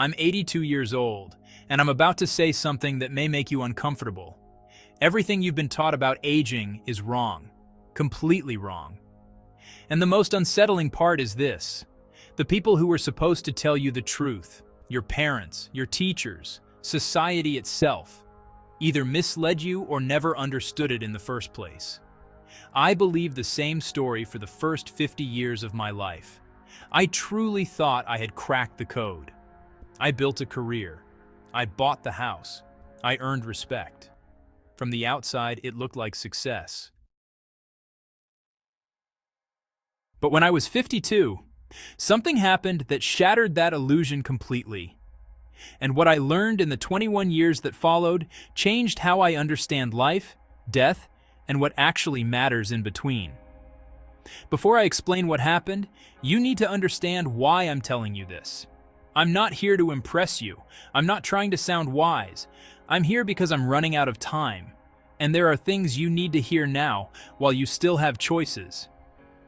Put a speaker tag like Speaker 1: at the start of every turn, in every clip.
Speaker 1: I'm 82 years old, and I'm about to say something that may make you uncomfortable. Everything you've been taught about aging is wrong. Completely wrong. And the most unsettling part is this. The people who were supposed to tell you the truth, your parents, your teachers, society itself, either misled you or never understood it in the first place. I believed the same story for the first 50 years of my life. I truly thought I had cracked the code. I built a career. I bought the house. I earned respect. From the outside, it looked like success. But when I was 52, something happened that shattered that illusion completely. And what I learned in the 21 years that followed changed how I understand life, death, and what actually matters in between. Before I explain what happened, you need to understand why I'm telling you this. I'm not here to impress you. I'm not trying to sound wise. I'm here because I'm running out of time. And there are things you need to hear now while you still have choices.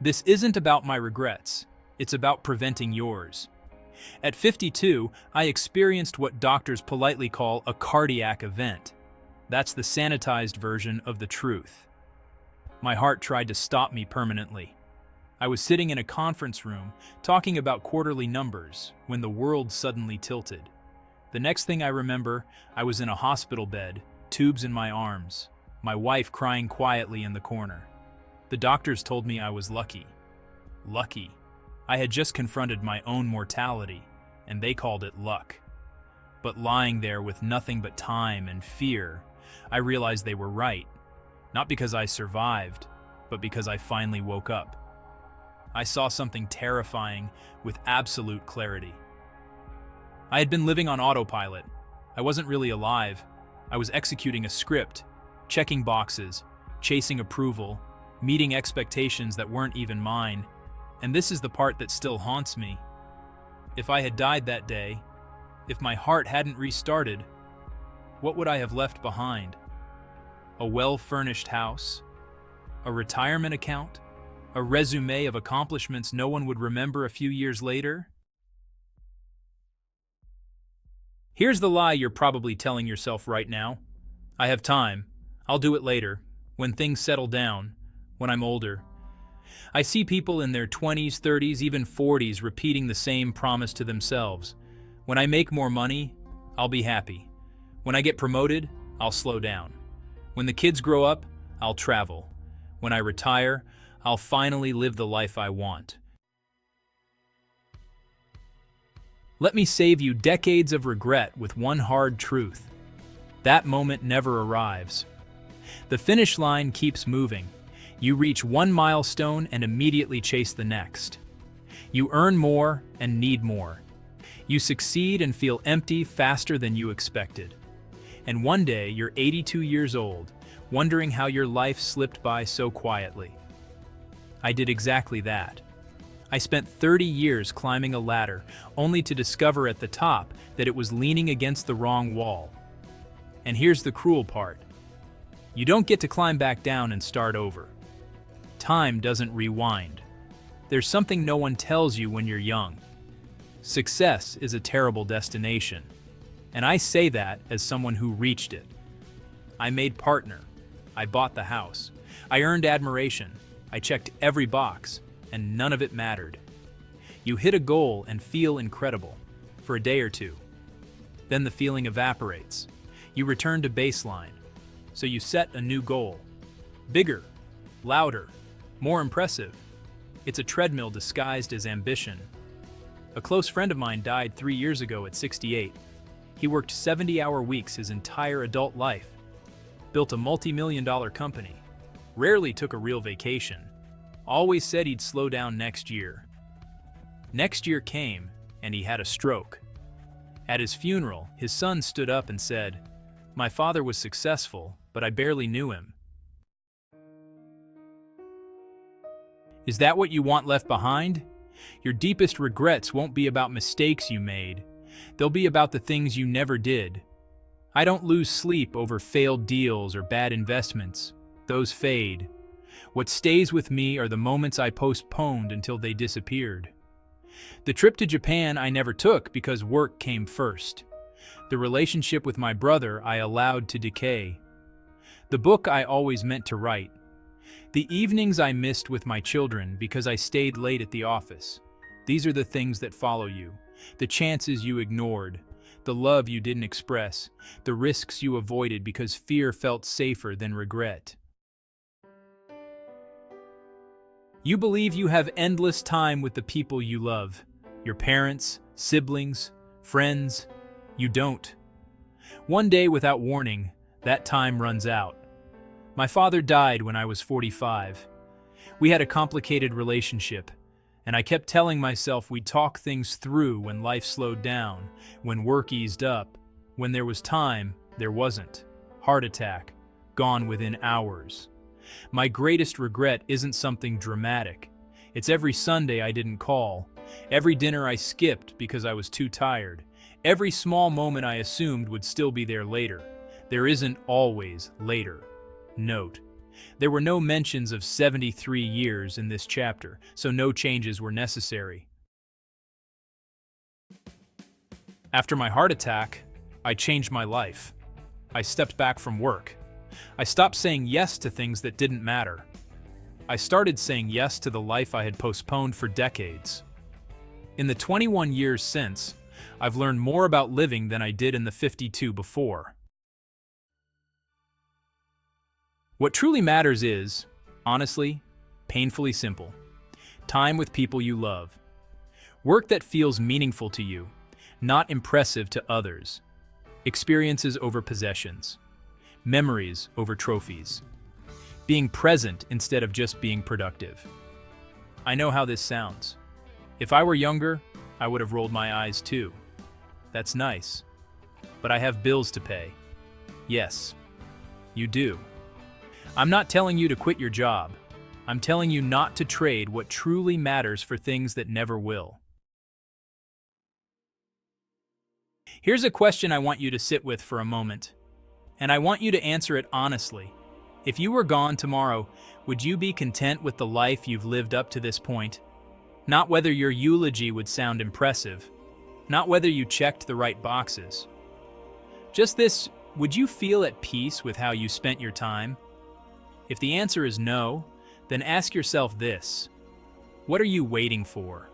Speaker 1: This isn't about my regrets. It's about preventing yours. At 52, I experienced what doctors politely call a cardiac event. That's the sanitized version of the truth. My heart tried to stop me permanently. I was sitting in a conference room talking about quarterly numbers when the world suddenly tilted. The next thing I remember, I was in a hospital bed, tubes in my arms, my wife crying quietly in the corner. The doctors told me I was lucky. Lucky. I had just confronted my own mortality, and they called it luck. But lying there with nothing but time and fear, I realized they were right. Not because I survived, but because I finally woke up. I saw something terrifying with absolute clarity. I had been living on autopilot. I wasn't really alive. I was executing a script, checking boxes, chasing approval, meeting expectations that weren't even mine. And this is the part that still haunts me. If I had died that day, if my heart hadn't restarted, what would I have left behind? A well-furnished house? A retirement account? A resume of accomplishments no one would remember a few years later? Here's the lie you're probably telling yourself right now. I have time. I'll do it later, when things settle down, when I'm older. I see people in their 20s, 30s, even 40s repeating the same promise to themselves. When I make more money, I'll be happy. When I get promoted, I'll slow down. When the kids grow up, I'll travel. When I retire, I'll finally live the life I want. Let me save you decades of regret with one hard truth. That moment never arrives. The finish line keeps moving. You reach one milestone and immediately chase the next. You earn more and need more. You succeed and feel empty faster than you expected. And one day you're 82 years old, wondering how your life slipped by so quietly. I did exactly that. I spent 30 years climbing a ladder, only to discover at the top that it was leaning against the wrong wall. And here's the cruel part. You don't get to climb back down and start over. Time doesn't rewind. There's something no one tells you when you're young. Success is a terrible destination. And I say that as someone who reached it. I made partner. I bought the house. I earned admiration. I checked every box, and none of it mattered. You hit a goal and feel incredible for a day or two. Then the feeling evaporates. You return to baseline. So you set a new goal. Bigger, louder, more impressive. It's a treadmill disguised as ambition. A close friend of mine died 3 years ago at 68. He worked 70-hour weeks his entire adult life, built a multi-million-dollar company, rarely took a real vacation, always said he'd slow down next year. Next year came, and he had a stroke. At his funeral, his son stood up and said, "My father was successful, but I barely knew him." Is that what you want left behind? Your deepest regrets won't be about mistakes you made. They'll be about the things you never did. I don't lose sleep over failed deals or bad investments. Those fade. What stays with me are the moments I postponed until they disappeared. The trip to Japan I never took because work came first. The relationship with my brother I allowed to decay. The book I always meant to write. The evenings I missed with my children because I stayed late at the office. These are the things that follow you. The chances you ignored. The love you didn't express. The risks you avoided because fear felt safer than regret. You believe you have endless time with the people you love. Your parents, siblings, friends. You don't. One day, without warning, that time runs out. My father died when I was 45. We had a complicated relationship, and I kept telling myself we'd talk things through when life slowed down, when work eased up. When there was time, there wasn't. Heart attack, gone within hours. My greatest regret isn't something dramatic. It's every Sunday I didn't call, every dinner I skipped because I was too tired, every small moment I assumed would still be there later. There isn't always later. Note: there were no mentions of 73 years in this chapter, so no changes were necessary. After my heart attack, I changed my life. I stepped back from work. I stopped saying yes to things that didn't matter. I started saying yes to the life I had postponed for decades. In the 21 years since, I've learned more about living than I did in the 52 before. What truly matters is, honestly, painfully simple. Time with people you love. Work that feels meaningful to you, not impressive to others. Experiences over possessions. Memories over trophies. Being present instead of just being productive. I know how this sounds. If I were younger, I would have rolled my eyes too. That's nice. But I have bills to pay. Yes, you do. I'm not telling you to quit your job. I'm telling you not to trade what truly matters for things that never will. Here's a question I want you to sit with for a moment. And I want you to answer it honestly. If you were gone tomorrow, would you be content with the life you've lived up to this point? Not whether your eulogy would sound impressive, not whether you checked the right boxes. Just this: would you feel at peace with how you spent your time? If the answer is no, then ask yourself this: what are you waiting for?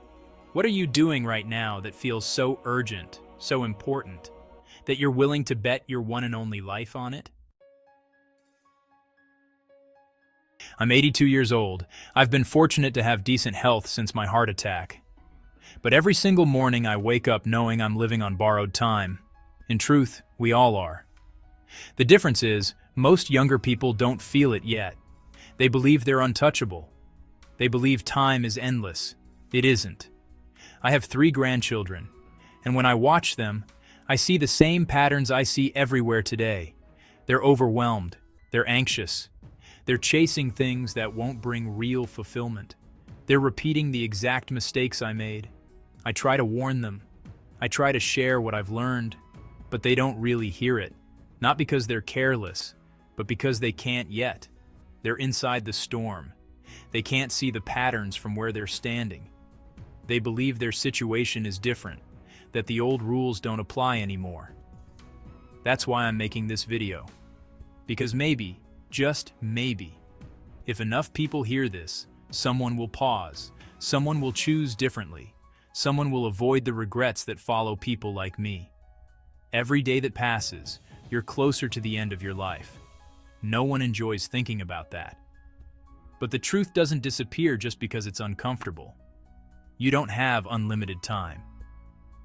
Speaker 1: What are you doing right now that feels so urgent, so important, that you're willing to bet your one and only life on it? I'm 82 years old. I've been fortunate to have decent health since my heart attack. But every single morning I wake up knowing I'm living on borrowed time. In truth, we all are. The difference is, most younger people don't feel it yet. They believe they're untouchable. They believe time is endless. It isn't. I have 3 grandchildren, and when I watch them, I see the same patterns I see everywhere today. They're overwhelmed. They're anxious. They're chasing things that won't bring real fulfillment. They're repeating the exact mistakes I made. I try to warn them. I try to share what I've learned, but they don't really hear it. Not because they're careless, but because they can't yet. They're inside the storm. They can't see the patterns from where they're standing. They believe their situation is different, that the old rules don't apply anymore. That's why I'm making this video. Because maybe, just maybe, if enough people hear this, someone will pause, someone will choose differently, someone will avoid the regrets that follow people like me. Every day that passes, you're closer to the end of your life. No one enjoys thinking about that. But the truth doesn't disappear just because it's uncomfortable. You don't have unlimited time.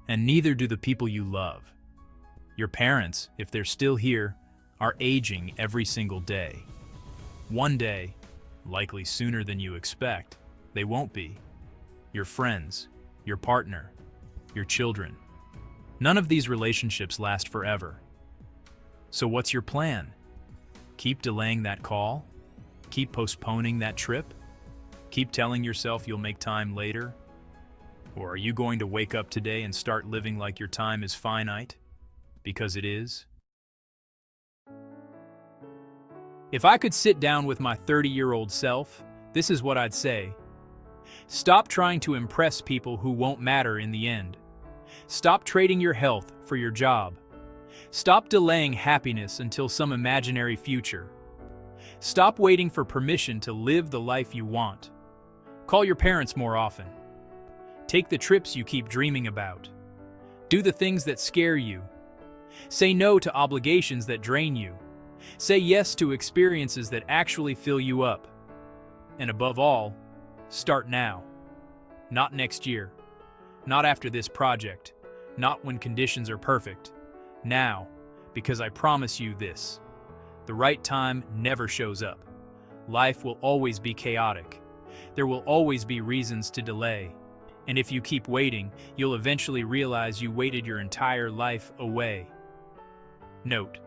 Speaker 1: And neither do the people you love. Your parents, if they're still here, are aging every single day. One day, likely sooner than you expect, they won't be. Your friends, your partner, your children. None of these relationships last forever. So what's your plan? Keep delaying that call? Keep postponing that trip? Keep telling yourself you'll make time later? Or are you going to wake up today and start living like your time is finite? Because it is? If I could sit down with my 30-year-old self, this is what I'd say. Stop trying to impress people who won't matter in the end. Stop trading your health for your job. Stop delaying happiness until some imaginary future. Stop waiting for permission to live the life you want. Call your parents more often. Take the trips you keep dreaming about. Do the things that scare you. Say no to obligations that drain you. Say yes to experiences that actually fill you up. And above all, start now. Not next year. Not after this project. Not when conditions are perfect. Now, because I promise you this. The right time never shows up. Life will always be chaotic. There will always be reasons to delay. And if you keep waiting, you'll eventually realize you waited your entire life away. Note: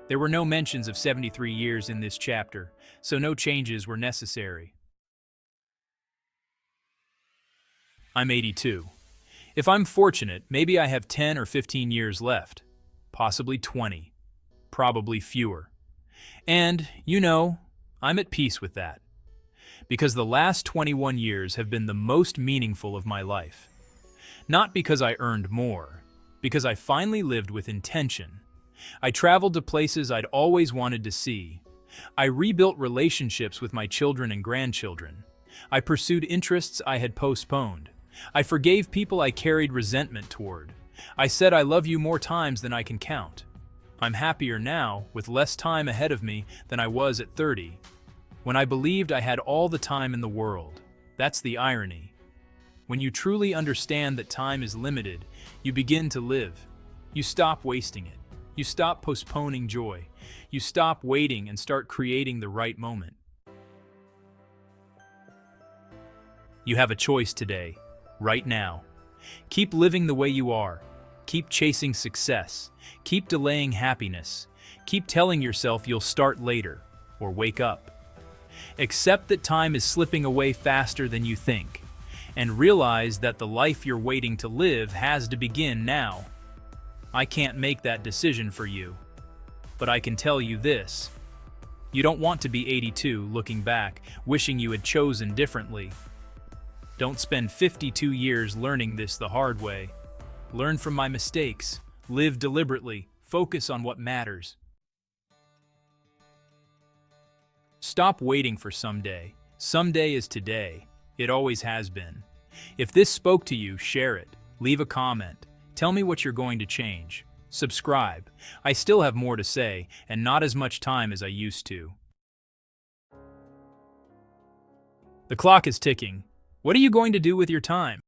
Speaker 1: there were no mentions of 73 years in this chapter, so no changes were necessary. I'm 82. If I'm fortunate, maybe I have 10 or 15 years left. Possibly 20. Probably fewer. And, I'm at peace with that. Because the last 21 years have been the most meaningful of my life. Not because I earned more, because I finally lived with intention. I traveled to places I'd always wanted to see. I rebuilt relationships with my children and grandchildren. I pursued interests I had postponed. I forgave people I carried resentment toward. I said I love you more times than I can count. I'm happier now, with less time ahead of me than I was at 30, when I believed I had all the time in the world. That's the irony. When you truly understand that time is limited, you begin to live. You stop wasting it. You stop postponing joy. You stop waiting and start creating the right moment. You have a choice today, right now. Keep living the way you are. Keep chasing success. Keep delaying happiness. Keep telling yourself you'll start later, or wake up. Accept that time is slipping away faster than you think, and realize that the life you're waiting to live has to begin now. I can't make that decision for you, but I can tell you this. You don't want to be 82 looking back, wishing you had chosen differently. Don't spend 52 years learning this the hard way. Learn from my mistakes. Live deliberately. Focus on what matters. Stop waiting for someday. Someday is today. It always has been. If this spoke to you, share it. Leave a comment. Tell me what you're going to change. Subscribe. I still have more to say, and not as much time as I used to. The clock is ticking. What are you going to do with your time?